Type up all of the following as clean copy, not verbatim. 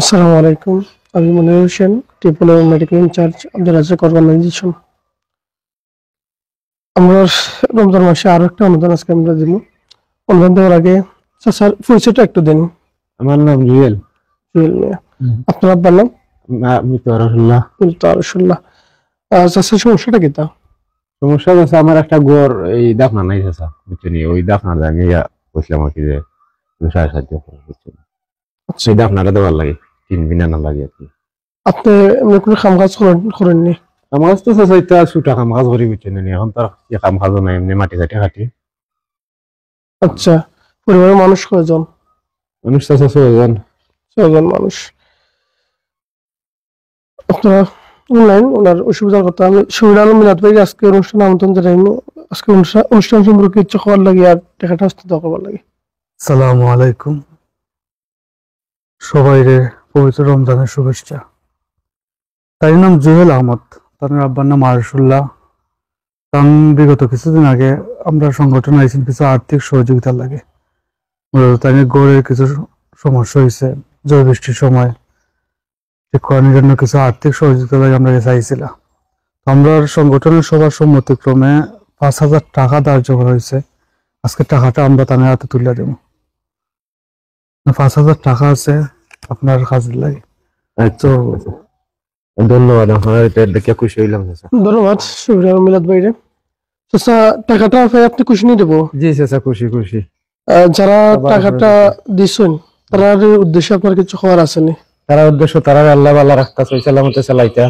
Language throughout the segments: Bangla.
আসসালামু আলাইকুম। আমি Monir Hossain, triple medical incharge, Abdul Razzak organisation. আমরা রমজান মাসে আরো একটা অনুদান আজকে আমরা দিব। অনুদান দেওয়ার আগে স্যার পরিচয়টা একটু দিন। আমার নাম জুয়েল। জুয়েল মিয়া। আপনার আব্বার নাম? মৃত রসুল্লাহ। রসুল্লাহ। স্যার সমস্যাটা কি তা? সমস্যা হচ্ছে আমার একটা গোর এই দাফনা নাই চাচা, বুঝছেন? ওই দাফনা আমি বসলাম আর কি যে 7.5 বুঝছেন, আচ্ছা, সেই দাফনাটা দেওয়ার লাগে 3 বিনা না লাগে আর কি। আপনি এমনি কোনো কাম কাজ করেননি? আমার কাছে তো চাচা এটা ছুটা কাম কাজ করি, বুঝছেন? এখন তো আর কাম কাজও নাই, এমনি মাটি চাটি কাটি। আচ্ছা, পরিবারের মানুষ কয়জন? মানুষ চাচা 6 জন। 6 জন মানুষ। আপনারা অনলাইন ওনার অসুবিধার কথা আমি শহীদ আলম মিলাদ ভাই আজকে অনুষ্ঠানে আমন্ত্রণ জানাই। আজকে অনুষ্ঠান সম্পর্কে ইচ্ছা খাওয়ার লাগে আর টাকাটা হস্তান্তর করবার লাগে। সালামু আলাইকুম, সবাইরে পবিত্র রমজানের শুভেচ্ছা। তার নাম জুহেল আহমদ, তার আব্বার নাম আরশুল্লাহ। কারণ বিগত কিছুদিন আগে আমরা সংগঠন আইসেন কিছু আর্থিক সহযোগিতার লাগে। মূলত তাই গড়ের কিছু সমস্যা হয়েছে, ঝড় বৃষ্টির সময় ঠিক করানোর জন্য কিছু আর্থিক সহযোগিতা লাগে আমরা চাইছিলাম। আমরা সংগঠনের সবার সম্মতিক্রমে 5,000 টাকা ধার্য করা হয়েছে। আজকে টাকাটা আমরা তাদের হাতে তুলে দেব। 5,000 টাকা আছে আপনার কাজের লাগে। আচ্ছা, ধন্যবাদ। আপনার এটা দেখে খুশি হইলাম চাচা। ধন্যবাদ শহীদ আলম মিলাদ ভাইরে। আচ্ছা, টাকাটা আপনি খুশি নিয়ে দেবো। জি চাচা, খুশি খুশি। যারা টাকাটা দিচ্ছেন তার উদ্দেশ্যে আপনার কিছু খাওয়ার আসেনি? তারা উদ্দেশ্য তারা আল্লাহ আল্লাহ রাখতা, সই সালামতে চালাইতা,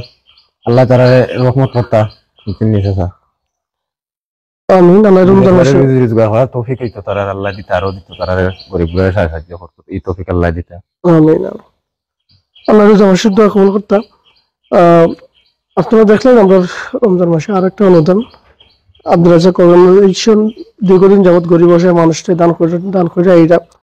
আল্লাহ তারা রহমত করতা, বুঝছেন চাচা? আমিন। আল্লাহ রমজান মাসে রোজগার হওয়ার তৌফিক হইতো তারা, আল্লাহ দিতা, আরো দিত তারা, গরিবগুলোর সাহায্য করতো, এই তৌফিক আল্লাহ দিতা। আমিন। আল্লাহ রমজান মাসে দোয়া কবুল করতাম। আপনারা দেখলেন আমরা রমজান মাসে আর একটা অনুদান আব্দুল রাজ্জাক অর্গানাইজেশন দীর্ঘদিন যাবৎ গরিব অসহায় মানুষকে দান করে এইটা